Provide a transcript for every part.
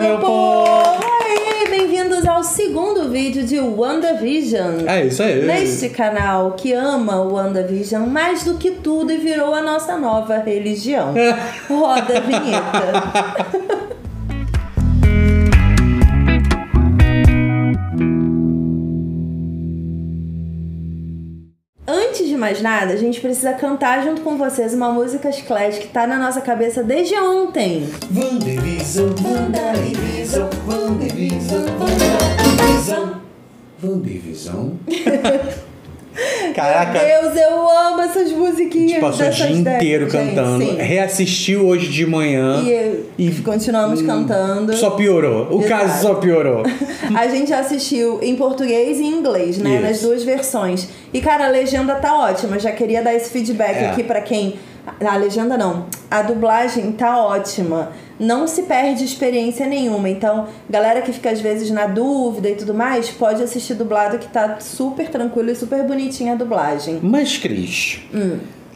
meu povo! Aê, bem-vindos ao segundo vídeo de WandaVision. É isso aí. Neste canal que ama o WandaVision mais do que tudo e virou a nossa nova religião. Roda a vinheta. Antes de mais nada, a gente precisa cantar junto com vocês uma música chiclete que tá na nossa cabeça desde ontem. WandaVision, WandaVision, WandaVision, WandaVision, WandaVision. Caraca. Meu Deus, eu amo essas musiquinhas. A gente passou o dia inteiro cantando. Sim. Reassistiu hoje de manhã. E continuamos cantando. Só piorou. O caso só piorou. A gente assistiu em português e em inglês, né? Isso. Nas duas versões. E, cara, a legenda tá ótima. Já queria dar esse feedback aqui pra quem... A legenda não. A dublagem tá ótima. Não se perde experiência nenhuma. Então, galera que fica às vezes na dúvida e tudo mais, pode assistir dublado que tá super tranquilo e super bonitinha a dublagem. Mas, Cris,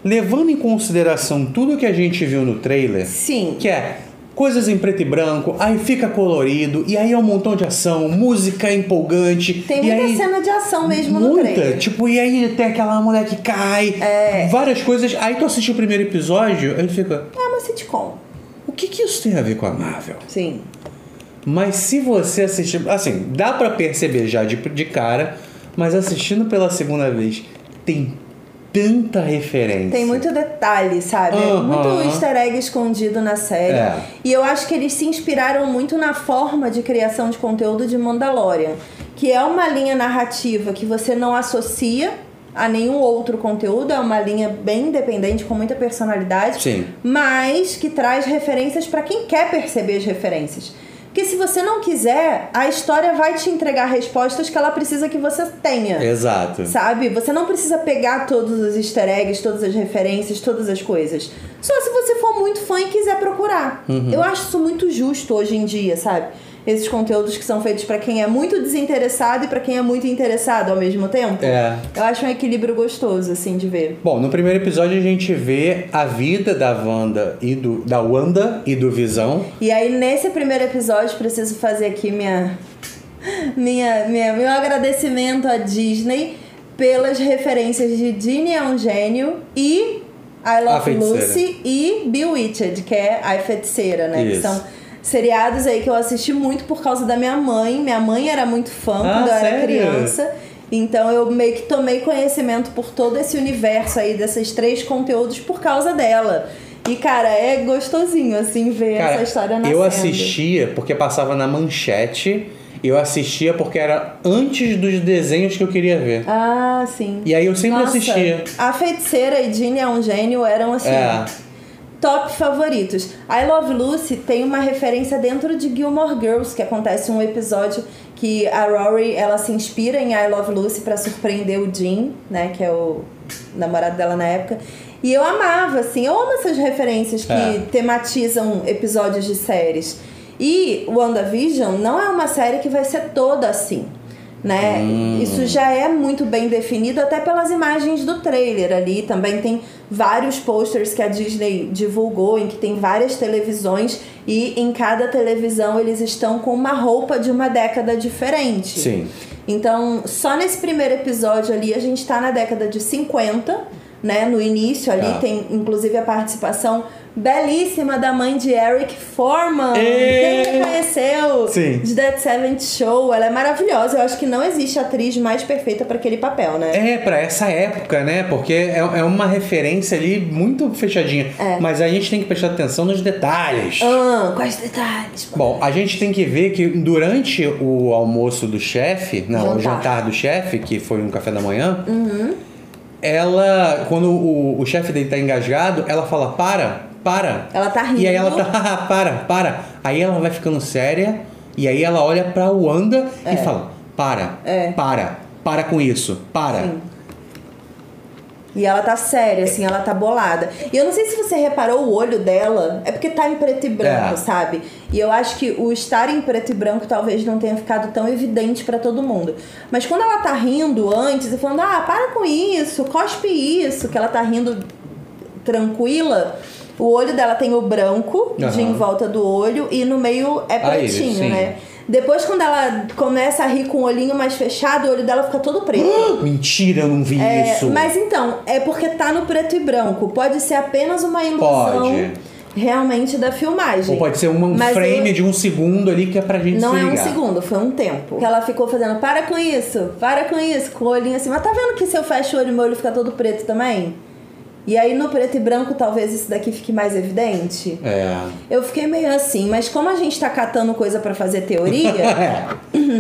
levando em consideração tudo que a gente viu no trailer... Sim. Que é coisas em preto e branco, aí fica colorido, e aí é um montão de ação, música empolgante. Tem muita cena de ação mesmo no trailer. Tipo, e aí tem aquela mulher que cai, várias coisas. Aí tu assiste o primeiro episódio, aí tu fica... É uma sitcom. O que isso tem a ver com a Marvel? Sim. Mas se você assistir... Assim, dá pra perceber já de cara, mas assistindo pela segunda vez, tem tanta referência. Tem muito detalhe, sabe? Muito easter egg escondido na série. E eu acho que eles se inspiraram muito na forma de criação de conteúdo de Mandalorian, que é uma linha narrativa que você não associa a nenhum outro conteúdo, é uma linha bem independente, com muita personalidade, Sim. mas que traz referências para quem quer perceber as referências. Porque se você não quiser, a história vai te entregar respostas que ela precisa que você tenha. Exato. Sabe? Você não precisa pegar todos os easter eggs, todas as referências, todas as coisas. Só se você for muito fã e quiser procurar. Eu acho isso muito justo hoje em dia, sabe? Esses conteúdos que são feitos pra quem é muito desinteressado e pra quem é muito interessado ao mesmo tempo. Eu acho um equilíbrio gostoso, assim, de ver. Bom, no primeiro episódio a gente vê a vida da Wanda e do Visão. E aí, nesse primeiro episódio, preciso fazer aqui meu agradecimento à Disney pelas referências de Ginny é um Gênio e I Love Lucy e Bewitched, que é a Feiticeira, né? Isso. Que são seriados aí que eu assisti muito por causa da minha mãe. Minha mãe era muito fã quando eu era criança. Então eu meio que tomei conhecimento por todo esse universo aí desses três conteúdos por causa dela. E, cara, é gostosinho, assim, ver essa história nascendo. Eu assistia porque passava na Manchete. Eu assistia porque era antes dos desenhos que eu queria ver. Ah, sim. E aí eu sempre assistia. A Feiticeira e Ginny é um Gênio eram, assim... top favoritos. I Love Lucy tem uma referência dentro de Gilmore Girls, que acontece um episódio que a Rory, ela se inspira em I Love Lucy pra surpreender o Jim, né, que é o namorado dela na época. E eu amava, assim, eu amo essas referências que tematizam episódios de séries. E WandaVision não é uma série que vai ser toda assim, né? Isso já é muito bem definido até pelas imagens do trailer ali. Também tem vários posters que a Disney divulgou em que tem várias televisões e em cada televisão eles estão com uma roupa de uma década diferente. Sim. Então, só nesse primeiro episódio ali a gente tá na década de 50, né? No início ali tem inclusive a participação belíssima da mãe de Eric Forman. Quem reconheceu? Sim. De That 70 Show. Ela é maravilhosa. Eu acho que não existe atriz mais perfeita para aquele papel, né? Pra essa época, né? Porque é uma referência ali muito fechadinha. Mas a gente tem que prestar atenção nos detalhes. Quais detalhes? Bom, a gente tem que ver que durante o almoço do chefe, o jantar do chefe, que foi um café da manhã, ela, quando o chefe dele tá engasgado, ela fala, para. Ela tá rindo. E aí ela tá, para. Aí ela vai ficando séria, e aí ela olha pra Wanda e fala, para com isso, para. Sim. E ela tá séria, assim, ela tá bolada. E eu não sei se você reparou o olho dela, é porque tá em preto e branco, sabe? E eu acho que o estar em preto e branco talvez não tenha ficado tão evidente pra todo mundo. Mas quando ela tá rindo antes e falando, para com isso, cospe isso, que ela tá rindo tranquila, O olho dela tem o branco de em volta do olho e no meio é pretinho, né? Depois, quando ela começa a rir com o olhinho mais fechado, o olho dela fica todo preto. Mentira, eu não vi isso. Mas então, é porque tá no preto e branco. Pode ser apenas uma ilusão realmente da filmagem. Ou pode ser um frame de um segundo ali que é pra gente não se ligar. Não é um segundo, foi um tempo. Que ela ficou fazendo, para com isso, com o olhinho assim. Mas tá vendo que se eu fecho o olho, meu olho fica todo preto também? E aí no preto e branco talvez isso daqui fique mais evidente. Eu fiquei meio assim, mas como a gente tá catando coisa pra fazer teoria,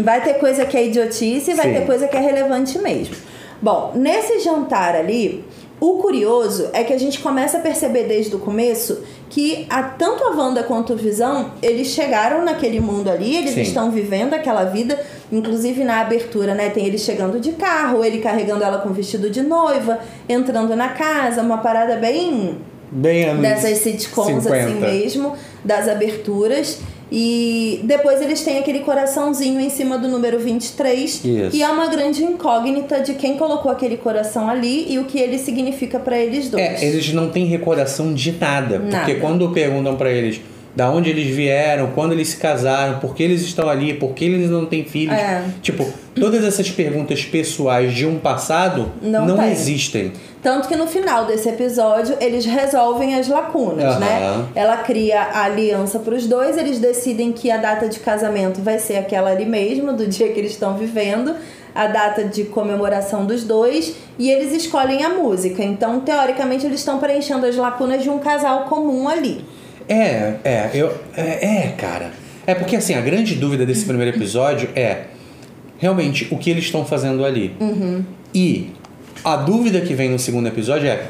vai ter coisa que é idiotice e vai ter coisa que é relevante mesmo. Bom, nesse jantar ali, o curioso é que a gente começa a perceber desde o começo que tanto a Wanda quanto o Visão, eles chegaram naquele mundo ali, eles estão vivendo aquela vida, inclusive na abertura, né, tem ele chegando de carro, ele carregando ela com vestido de noiva, entrando na casa, uma parada bem dessas sitcoms 50. Assim mesmo, das aberturas. E depois eles têm aquele coraçãozinho em cima do número 23. Isso. E é uma grande incógnita de quem colocou aquele coração ali e o que ele significa pra eles dois. Eles não têm recordação de nada. Porque quando perguntam pra eles da onde eles vieram, quando eles se casaram, por que eles estão ali, por que eles não têm filhos. Tipo, todas essas perguntas pessoais de um passado não existem. Tanto que no final desse episódio, eles resolvem as lacunas, né? Ela cria a aliança pros dois, eles decidem que a data de casamento vai ser aquela ali mesmo, do dia que eles estão vivendo, a data de comemoração dos dois, e eles escolhem a música. Então, teoricamente, eles estão preenchendo as lacunas de um casal comum ali. Cara. É porque, assim, a grande dúvida desse primeiro episódio é realmente o que eles estão fazendo ali. E a dúvida que vem no segundo episódio é: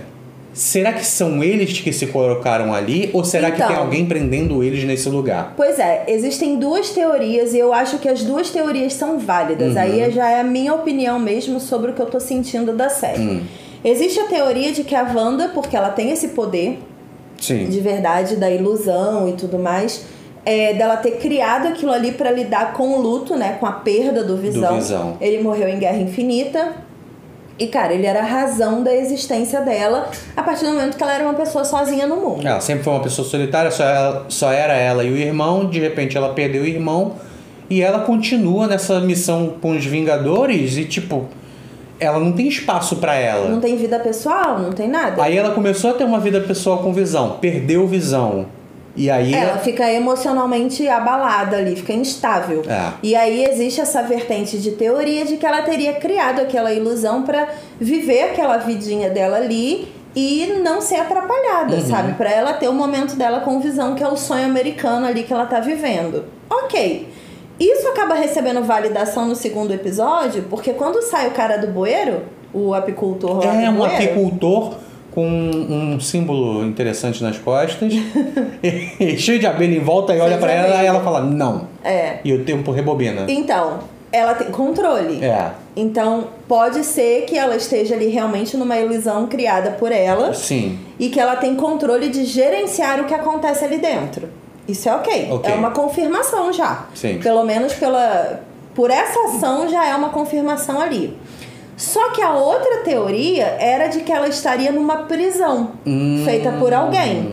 será que são eles que se colocaram ali? Ou será que tem alguém prendendo eles nesse lugar? Pois é, existem duas teorias e eu acho que as duas teorias são válidas. Aí já é a minha opinião mesmo sobre o que eu tô sentindo da série. Existe a teoria de que a Wanda, porque ela tem esse poder de verdade, da ilusão e tudo mais, dela ter criado aquilo ali pra lidar com o luto, né? Com a perda do Visão. Ele morreu em Guerra Infinita. E, cara, ele era a razão da existência dela a partir do momento que ela era uma pessoa sozinha no mundo. Ela sempre foi uma pessoa solitária, só era ela e o irmão. De repente ela perdeu o irmão e ela continua nessa missão com os Vingadores e, tipo, ela não tem espaço pra ela. Não tem vida pessoal, não tem nada. Aí ela começou a ter uma vida pessoal com Visão, perdeu Visão. E aí ela fica emocionalmente abalada ali, fica instável. E aí existe essa vertente de teoria de que ela teria criado aquela ilusão pra viver aquela vidinha dela ali e não ser atrapalhada, sabe? Pra ela ter o momento dela com Visão, que é o sonho americano ali que ela tá vivendo. Ok. Isso acaba recebendo validação no segundo episódio, porque quando sai o cara do bueiro, o apicultor lá do bueiro... um apicultor com um símbolo interessante nas costas, cheio de abelha em volta, e olha pra ela e ela fala, não. E o tempo rebobina. Então, ela tem controle. Então, pode ser que ela esteja ali realmente numa ilusão criada por ela. Sim. E que ela tem controle de gerenciar o que acontece ali dentro. Isso é ok. É uma confirmação já. Sim. Pelo menos por essa ação já é uma confirmação ali. Só que a outra teoria era de que ela estaria numa prisão feita por alguém.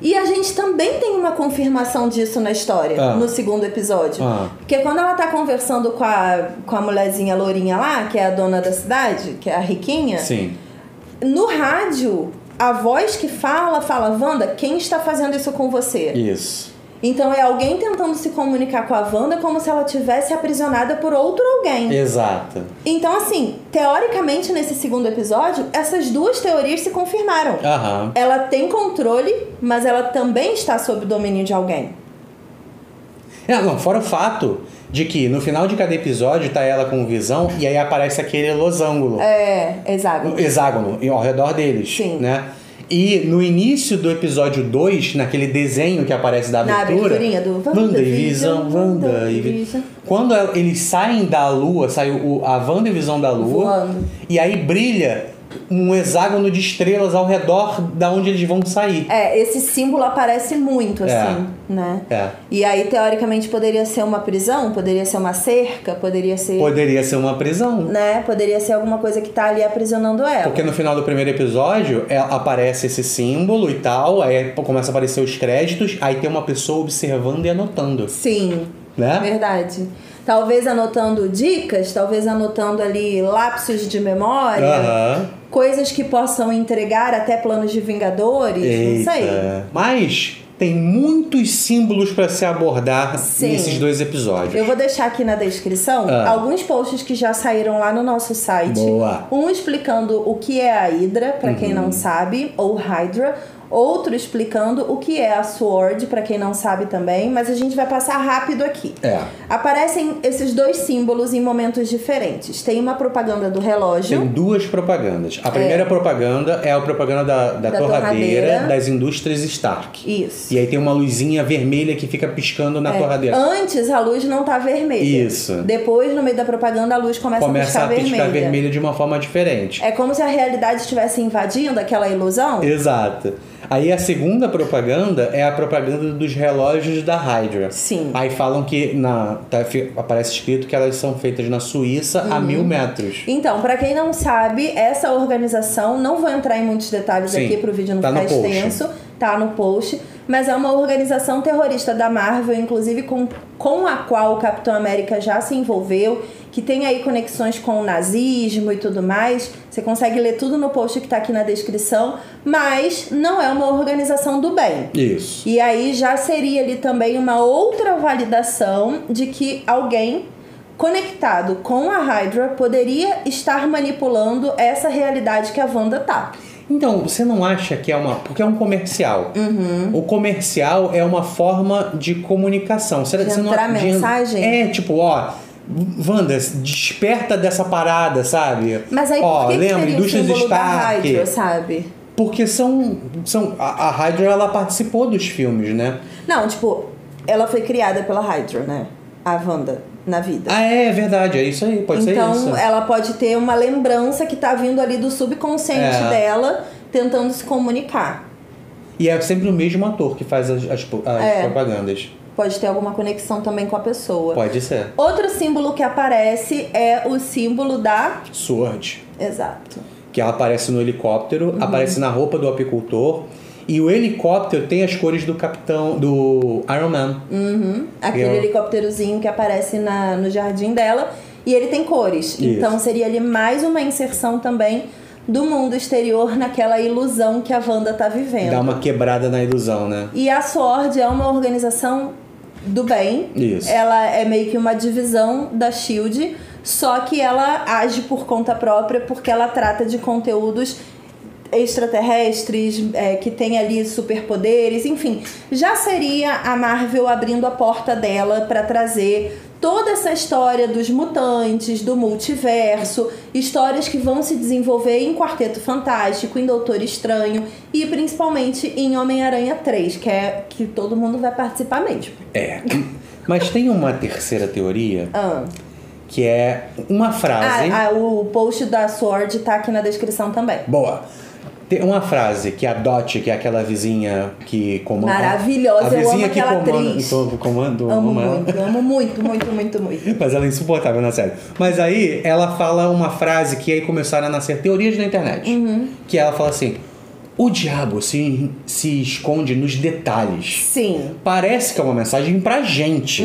E a gente também tem uma confirmação disso na história, no segundo episódio. Porque quando ela tá conversando com a mulherzinha lourinha lá, que é a dona da cidade, que é a riquinha, no rádio, a voz que fala, Wanda, quem está fazendo isso com você? Isso. Então é alguém tentando se comunicar com a Wanda como se ela tivesse aprisionada por outro alguém. Exato. Então, assim, teoricamente, nesse segundo episódio, essas duas teorias se confirmaram. Ela tem controle, mas ela também está sob o domínio de alguém. Fora o fato de que no final de cada episódio tá ela com Visão e aí aparece aquele losango. Hexágono. Ao redor deles. Sim. Né? E no início do episódio 2, naquele desenho que aparece da abertura... Na aberturinha do WandaVision, quando eles saem da Lua, sai a WandaVision da Lua, voando. E aí brilha um hexágono de estrelas ao redor da onde eles vão sair. Esse símbolo aparece muito, assim, né? E aí, teoricamente, poderia ser uma prisão, poderia ser uma cerca, poderia ser uma prisão. Né? Poderia ser alguma coisa que tá ali aprisionando ela. Porque no final do primeiro episódio, aparece esse símbolo e tal, aí começa a aparecer os créditos, aí tem uma pessoa observando e anotando. Sim, né? Verdade. Talvez anotando dicas, talvez anotando ali lapsos de memória, coisas que possam entregar até planos de Vingadores, não sei. Mas tem muitos símbolos para se abordar nesses 2 episódios. Eu vou deixar aqui na descrição alguns posts que já saíram lá no nosso site. Boa. Um explicando o que é a Hydra, para quem não sabe, ou Hydra. Outro explicando o que é a SWORD, para quem não sabe também, mas a gente vai passar rápido aqui. Aparecem esses 2 símbolos em momentos diferentes. Tem uma propaganda do relógio. Tem 2 propagandas. A primeira propaganda é a propaganda da torradeira das indústrias Stark. Isso. E aí tem uma luzinha vermelha que fica piscando na torradeira. Antes a luz não tá vermelha. Isso. Depois, no meio da propaganda, a luz começa a piscar vermelha de uma forma diferente. É como se a realidade estivesse invadindo aquela ilusão. Exato. Aí a segunda propaganda é a propaganda dos relógios da Hydra. Sim. Aí falam que aparece escrito que elas são feitas na Suíça a 1000 metros. Então, pra quem não sabe, essa organização, não vou entrar em muitos detalhes aqui pro vídeo não ficar extenso, tá no post, mas é uma organização terrorista da Marvel, inclusive com a qual o Capitão América já se envolveu, que tem aí conexões com o nazismo e tudo mais. Você consegue ler tudo no post que tá aqui na descrição, mas não é uma organização do bem. Isso. E aí já seria ali também uma outra validação de que alguém conectado com a Hydra poderia estar manipulando essa realidade que a Wanda tá. Então, você não acha que porque é um comercial. O comercial é uma forma de comunicação. De entrar mensagem? Tipo, Wanda, desperta dessa parada, sabe? Mas aí por que lembra, seria indústrias o símbolo Stark, da Hydra, sabe? Porque a Hydra, ela participou dos filmes, né? Não, tipo, ela foi criada pela Hydra, né? A Wanda, na vida. É verdade, é isso aí, pode ser isso. Então, ela pode ter uma lembrança que tá vindo ali do subconsciente dela, tentando se comunicar. E é sempre o mesmo ator que faz as propagandas. Pode ter alguma conexão também com a pessoa. Pode ser. Outro símbolo que aparece é o símbolo da... SWORD. Exato. Que ela aparece no helicóptero, aparece na roupa do apicultor. E o helicóptero tem as cores do do Iron Man. Aquele helicópterozinho que aparece no jardim dela. E ele tem cores. Isso. Então seria ali mais uma inserção também do mundo exterior naquela ilusão que a Wanda tá vivendo. Dá uma quebrada na ilusão, né? E a SWORD é uma organização do bem. Isso. Ela é meio que uma divisão da SHIELD, só que ela age por conta própria porque ela trata de conteúdos extraterrestres, que tem ali superpoderes, enfim. Já seria a Marvel abrindo a porta dela para trazer toda essa história dos mutantes, do multiverso, histórias que vão se desenvolver em Quarteto Fantástico, em Doutor Estranho e principalmente em Homem-Aranha 3, que todo mundo vai participar mesmo. Mas tem uma terceira teoria, que é uma frase... o post da SWORD tá aqui na descrição também. Boa! Tem uma frase que a Dot, que é aquela vizinha que comanda... Maravilhosa, a vizinha eu amo que aquela comanda, atriz. Amo muito, muito. Mas ela é insuportável na série. Mas aí, ela fala uma frase que aí começaram a nascer teorias na internet. Que ela fala assim: o diabo se esconde nos detalhes. Sim. Parece que é uma mensagem pra gente.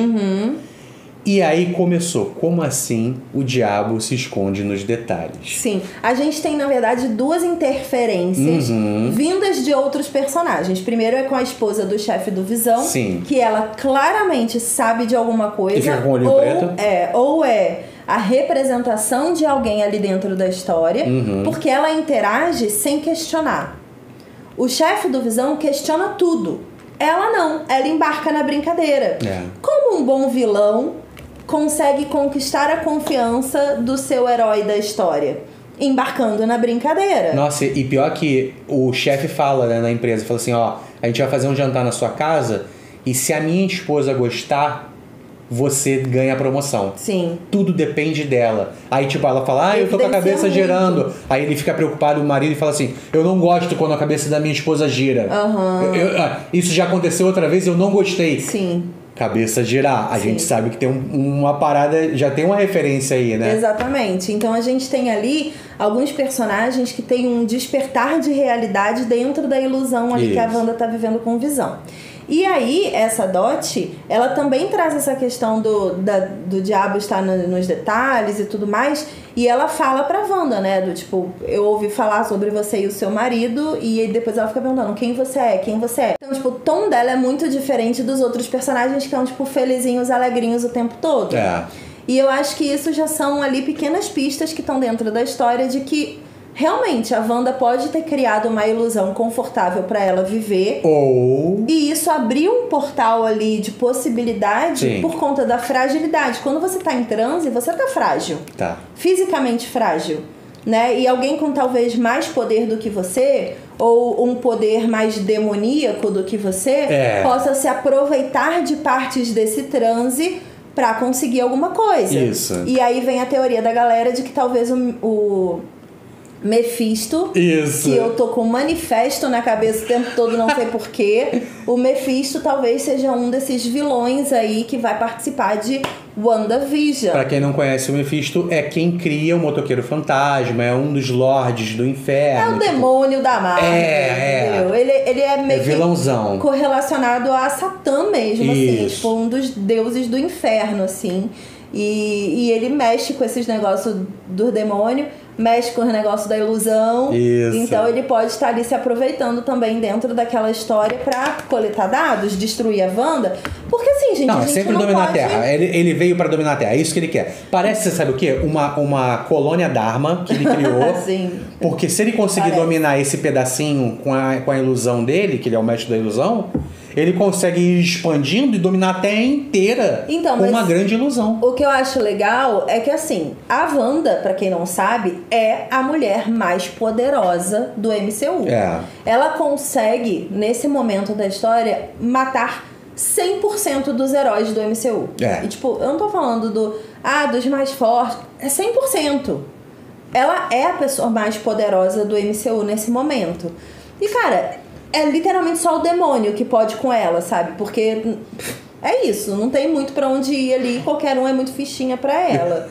E aí começou, como assim o diabo se esconde nos detalhes? Sim, a gente tem na verdade 2 interferências vindas de outros personagens. Primeiro é com a esposa do chefe do Visão, que ela claramente sabe de alguma coisa. E fica com o olho preto. Ou é a representação de alguém ali dentro da história, porque ela interage sem questionar. O chefe do Visão questiona tudo. Ela não, ela embarca na brincadeira. Como um bom vilão consegue conquistar a confiança do seu herói da história? Embarcando na brincadeira. Nossa, e pior que o chefe fala, né, na empresa, fala assim, a gente vai fazer um jantar na sua casa e se a minha esposa gostar, você ganha a promoção. Sim. Tudo depende dela. Aí, tipo, ela fala, eu tô com a cabeça girando. Aí ele fica preocupado, o marido, e fala assim, eu não gosto quando a cabeça da minha esposa gira. Isso já aconteceu outra vez, eu não gostei. Sim. Cabeça girar. A gente sabe que tem uma parada, já tem uma referência aí, né? Exatamente. Então a gente tem ali alguns personagens que tem um despertar de realidade dentro da ilusão ali que a Wanda tá vivendo com Visão. E aí, essa Dot, ela também traz essa questão do diabo estar nos detalhes e tudo mais. E ela fala pra Wanda, né? Do tipo, eu ouvi falar sobre você e o seu marido. E depois ela fica perguntando, quem você é? Quem você é? Então, tipo, o tom dela é muito diferente dos outros personagens que são, tipo, felizinhos, alegrinhos o tempo todo. E eu acho que isso já são ali pequenas pistas que estão dentro da história de que realmente a Wanda pode ter criado uma ilusão confortável pra ela viver. E isso abriu um portal ali de possibilidade por conta da fragilidade. Quando você tá em transe, você tá frágil. Fisicamente frágil. Né? E alguém com talvez mais poder do que você, ou um poder mais demoníaco do que você, possa se aproveitar de partes desse transe pra conseguir alguma coisa. Isso. E aí vem a teoria da galera de que talvez o Mephisto, que eu tô com um manifesto na cabeça o tempo todo, não sei porquê. O Mephisto talvez seja um desses vilões aí que vai participar de WandaVision. Pra quem não conhece, o Mephisto é quem cria o Motoqueiro Fantasma, é um dos lordes do inferno. É o demônio da Marvel. Entendeu? Ele é meio vilãozão. Correlacionado a Satã mesmo, assim, tipo um dos deuses do inferno, assim. E ele mexe com esses negócios do demônio, mexe com os negócios da ilusão. Então ele pode estar ali se aproveitando também dentro daquela história pra coletar dados, destruir a Wanda. Porque assim, gente, a gente sempre não dominar pode... a Terra. Ele veio pra dominar a Terra, é isso que ele quer. Parece, sabe o quê? Uma colônia Dharma que ele criou. Porque se ele conseguir dominar esse pedacinho com a ilusão dele, que ele é o mestre da ilusão, ele consegue ir expandindo e dominar a Terra inteira com uma grande ilusão. O que eu acho legal é que, assim, a Wanda, pra quem não sabe, é a mulher mais poderosa do MCU. Ela consegue, nesse momento da história, matar 100% dos heróis do MCU. E, tipo, eu não tô falando dos mais fortes. É 100%. Ela é a pessoa mais poderosa do MCU nesse momento. E, cara, é literalmente só o demônio que pode com ela, sabe? Porque é isso, não tem muito pra onde ir ali, qualquer um é muito fichinha pra ela.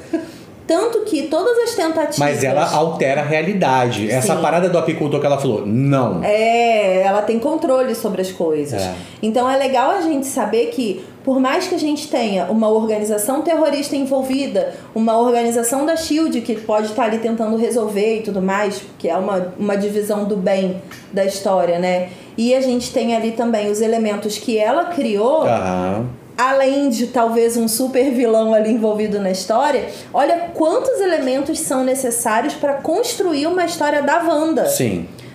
Tanto que todas as tentativas... Mas ela altera a realidade. Essa parada do apicultor que ela falou, não. Ela tem controle sobre as coisas. Então é legal a gente saber que, por mais que a gente tenha uma organização terrorista envolvida, uma organização da SHIELD que pode estar ali tentando resolver e tudo mais, que é uma divisão do bem da história, né? E a gente tem ali também os elementos que ela criou... Além de talvez um super vilão ali envolvido na história, olha quantos elementos são necessários para construir uma história da Wanda.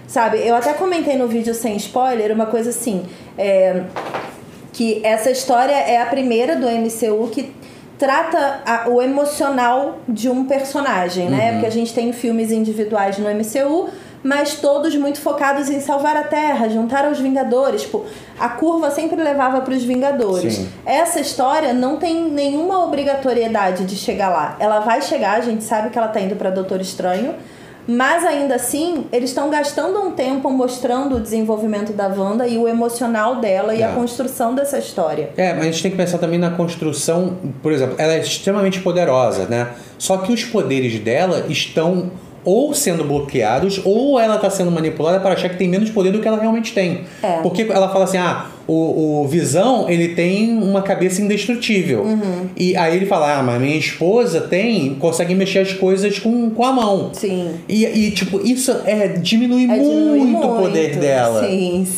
Sabe, eu até comentei no vídeo sem spoiler uma coisa assim, que essa história é a primeira do MCU que trata o emocional de um personagem, né? Porque a gente tem filmes individuais no MCU, mas todos muito focados em salvar a Terra, juntar aos Vingadores. Tipo, a curva sempre levava para os Vingadores. Essa história não tem nenhuma obrigatoriedade de chegar lá. Ela vai chegar, a gente sabe que ela tá indo para Doutor Estranho, mas ainda assim, eles estão gastando um tempo mostrando o desenvolvimento da Wanda e o emocional dela e a construção dessa história. Mas a gente tem que pensar também na construção, por exemplo, ela é extremamente poderosa, né? Só que os poderes dela estão ou sendo bloqueados, ou ela está sendo manipulada para achar que tem menos poder do que ela realmente tem. Porque ela fala assim, o Visão, ele tem uma cabeça indestrutível. E aí ele fala, mas minha esposa consegue mexer as coisas com a mão. E tipo, isso diminui muito o poder dela.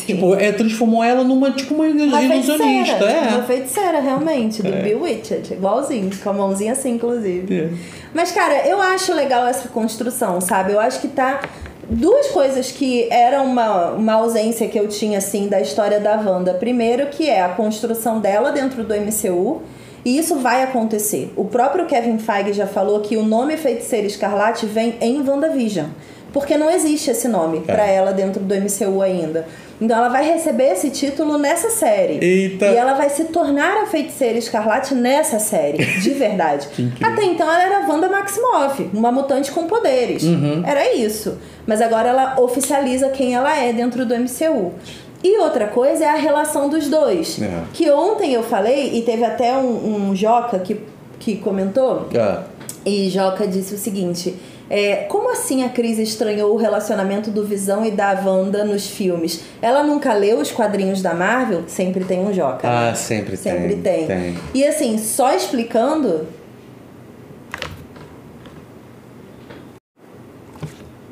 Tipo, transformou ela numa, tipo, uma ilusionista. Uma feiticeira, realmente, do Bewitched. Igualzinho, com a mãozinha assim, inclusive. Mas, cara, eu acho legal essa construção, sabe? Eu acho que tá... Duas coisas que eram uma ausência que eu tinha, assim, da história da Wanda. Primeiro, que é a construção dela dentro do MCU. E isso vai acontecer. O próprio Kevin Feige já falou que o nome Feiticeira Escarlate vem em WandaVision. Porque não existe esse nome pra ela dentro do MCU ainda. Então ela vai receber esse título nessa série. Eita. E ela vai se tornar a Feiticeira Escarlate nessa série, de verdade. Até então ela era Wanda Maximoff, uma mutante com poderes. Era isso. Mas agora ela oficializa quem ela é dentro do MCU. E outra coisa é a relação dos dois. Que ontem eu falei, e teve até um Joca que comentou. E Joca disse o seguinte: como assim a Cris estranhou o relacionamento do Visão e da Wanda nos filmes? Ela nunca leu os quadrinhos da Marvel? Sempre tem um Joca. Ah, sempre tem. E assim, só explicando,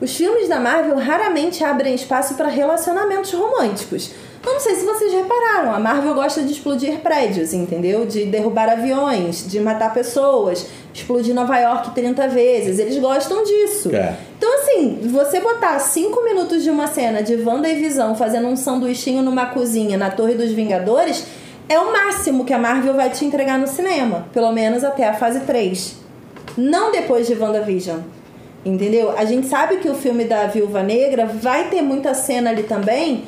os filmes da Marvel raramente abrem espaço para relacionamentos românticos. Eu não sei se vocês repararam, a Marvel gosta de explodir prédios, entendeu? De derrubar aviões, de matar pessoas, explodir Nova York 30 vezes. Eles gostam disso. Então, assim, você botar 5 minutos de uma cena de Wanda e Visão fazendo um sanduichinho numa cozinha na Torre dos Vingadores é o máximo que a Marvel vai te entregar no cinema. Pelo menos até a fase 3. Não depois de WandaVision. Entendeu? A gente sabe que o filme da Viúva Negra vai ter muita cena ali também,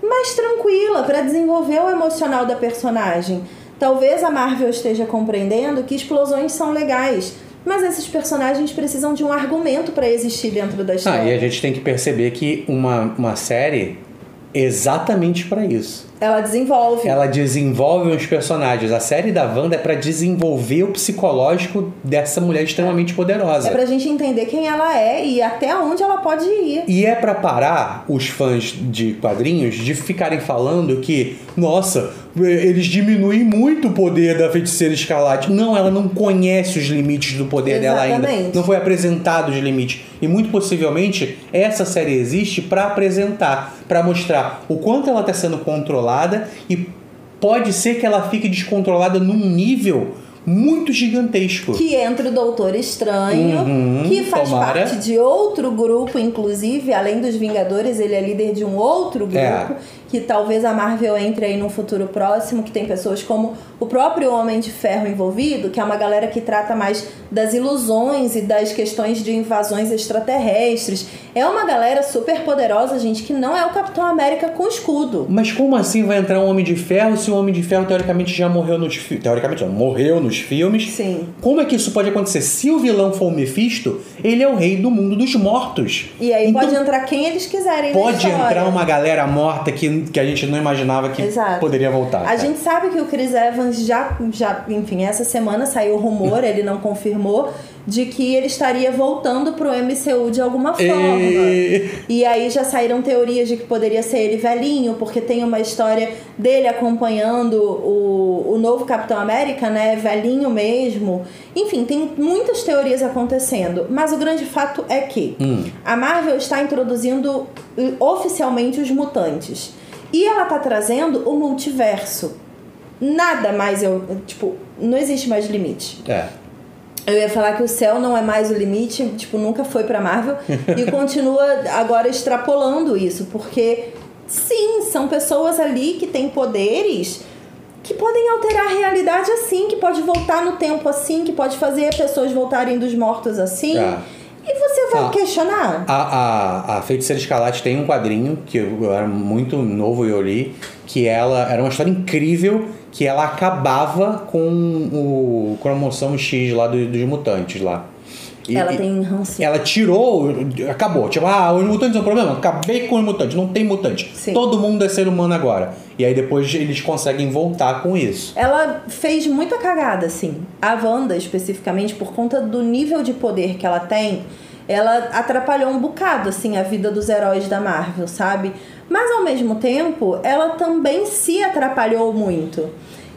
mas tranquila, para desenvolver o emocional da personagem. Talvez a Marvel esteja compreendendo que explosões são legais, mas esses personagens precisam de um argumento para existir dentro da história. E a gente tem que perceber que uma série exatamente para isso. Ela desenvolve os personagens. A série da Wanda é pra desenvolver o psicológico dessa mulher extremamente poderosa. É pra gente entender quem ela é e até onde ela pode ir. E é pra parar os fãs de quadrinhos de ficarem falando que, nossa, eles diminuem muito o poder da Feiticeira Escarlate. Não, ela não conhece os limites do poder dela ainda. Não foi apresentado os limites. E muito possivelmente essa série existe pra apresentar, pra mostrar o quanto ela tá sendo controlada, e pode ser que ela fique descontrolada num nível muito gigantesco. Que entra o Doutor Estranho, que faz parte de outro grupo, inclusive, além dos Vingadores, ele é líder de um outro grupo, que talvez a Marvel entre aí num futuro próximo, que tem pessoas como o próprio Homem de Ferro envolvido, que é uma galera que trata mais das ilusões e das questões de invasões extraterrestres. É uma galera super poderosa, gente, que não é o Capitão América com escudo. Mas como assim vai entrar um Homem de Ferro se o Homem de Ferro teoricamente já morreu nos filmes? Teoricamente não, morreu nos filmes. Sim. Como é que isso pode acontecer? Se o vilão for o Mephisto, ele é o rei do mundo dos mortos. E aí então, pode entrar quem eles quiserem na pode entrar uma galera morta que a gente não imaginava que poderia voltar. A gente sabe que o Chris Evans já, enfim, essa semana saiu o rumor, ele não confirmou, de que ele estaria voltando pro MCU de alguma forma. E aí já saíram teorias de que poderia ser ele velhinho, porque tem uma história dele acompanhando o novo Capitão América, né? Velhinho mesmo. Enfim, tem muitas teorias acontecendo. Mas o grande fato é que a Marvel está introduzindo oficialmente os mutantes. E ela tá trazendo o multiverso. Nada mais, não existe mais limite. Eu ia falar que o céu não é mais o limite, nunca foi pra Marvel. E continua agora extrapolando isso. Porque, sim, são pessoas ali que têm poderes que podem alterar a realidade assim, que pode voltar no tempo assim, que pode fazer pessoas voltarem dos mortos assim. E você vai questionar? A Feiticeira Escarlate tem um quadrinho que eu era muito novo e eu li, que ela era uma história incrível, que ela acabava com o cromossomo X lá dos mutantes lá. Ela tem rancinho. Ela tirou, acabou. Os mutantes são um problema? Acabei com os mutantes, não tem mutante. Sim. Todo mundo é ser humano agora. E aí depois eles conseguem voltar com isso. Ela fez muita cagada, assim. A Wanda, especificamente, por conta do nível de poder que ela tem, ela atrapalhou um bocado, assim, a vida dos heróis da Marvel, sabe? Mas, ao mesmo tempo, ela também se atrapalhou muito.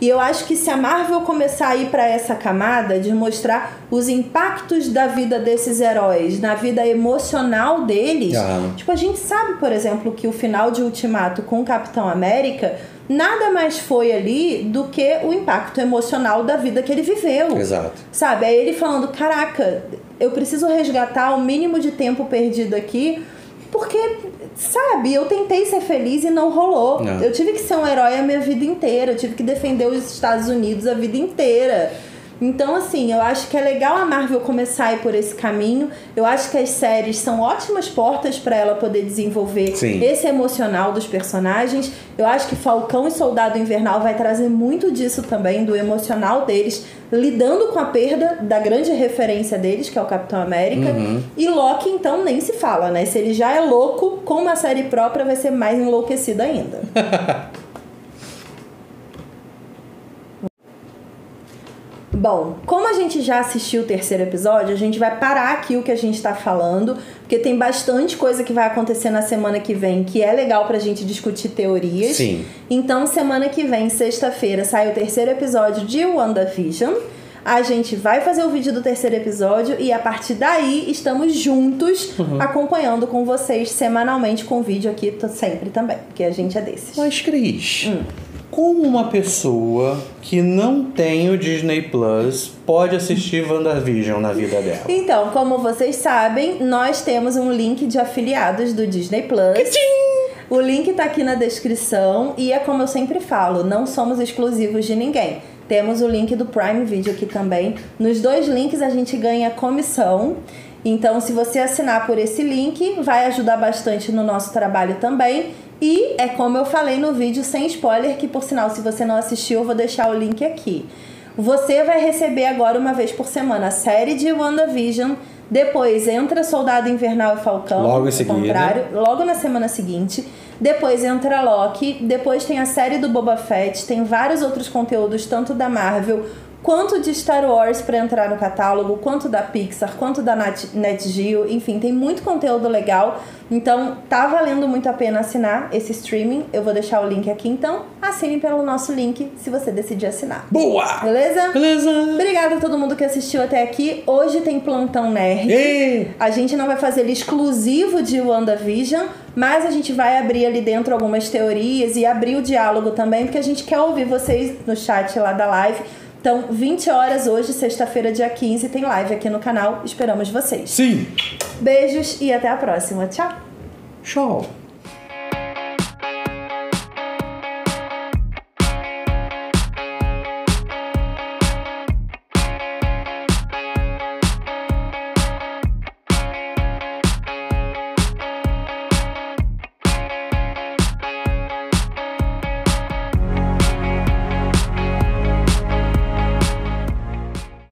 E eu acho que se a Marvel começar a ir para essa camada de mostrar os impactos da vida desses heróis, na vida emocional deles, a gente sabe, por exemplo, que o final de Ultimato com o Capitão América nada mais foi ali do que o impacto emocional da vida que ele viveu. Exato. Sabe? É ele falando, caraca, eu preciso resgatar o mínimo de tempo perdido aqui, porque, sabe, eu tentei ser feliz e não rolou. Eu tive que ser um herói a minha vida inteira. Eu tive que defender os Estados Unidos a vida inteira. Então, assim, eu acho que é legal a Marvel começar a ir por esse caminho. Eu acho que as séries são ótimas portas para ela poder desenvolver esse emocional dos personagens. Eu acho que Falcão e Soldado Invernal vai trazer muito disso também, do emocional deles, lidando com a perda da grande referência deles, que é o Capitão América. E Loki, então, nem se fala, né? Se ele já é louco, com uma série própria vai ser mais enlouquecido ainda. Bom, como a gente já assistiu o terceiro episódio, a gente vai parar aqui o que a gente tá falando, porque tem bastante coisa que vai acontecer na semana que vem, que é legal pra gente discutir teorias. Sim. Então, semana que vem, sexta-feira, sai o terceiro episódio de WandaVision. A gente vai fazer o vídeo do terceiro episódio e a partir daí estamos juntos acompanhando com vocês semanalmente com vídeo aqui sempre também, porque a gente é desses. Mas, Cris, como uma pessoa que não tem o Disney Plus pode assistir WandaVision na vida dela? Então, como vocês sabem, nós temos um link de afiliados do Disney Plus. O link tá aqui na descrição e é como eu sempre falo, não somos exclusivos de ninguém. Temos o link do Prime Video aqui também. Nos dois links a gente ganha comissão. Então, se você assinar por esse link, vai ajudar bastante no nosso trabalho também. E é como eu falei no vídeo, sem spoiler, que por sinal, se você não assistiu, eu vou deixar o link aqui. Você vai receber agora, uma vez por semana, a série de WandaVision. Depois entra Soldado Invernal e Falcão. Logo em seguida. Contrário, logo na semana seguinte. Depois entra Loki. Depois tem a série do Boba Fett. Tem vários outros conteúdos, tanto da Marvel quanto de Star Wars para entrar no catálogo, quanto da Pixar, quanto da Nat Geo, enfim, tem muito conteúdo legal. Então, tá valendo muito a pena assinar esse streaming. Eu vou deixar o link aqui, então assine pelo nosso link se você decidir assinar. Boa! Beleza? Beleza! Obrigada a todo mundo que assistiu até aqui. Hoje tem Plantão Nerd. Ei! A gente não vai fazer ele exclusivo de WandaVision, mas a gente vai abrir ali dentro algumas teorias e abrir o diálogo também, porque a gente quer ouvir vocês no chat lá da live. Então, 20 horas hoje, sexta-feira, dia 15, tem live aqui no canal. Esperamos vocês. Sim! Beijos e até a próxima. Tchau! Tchau!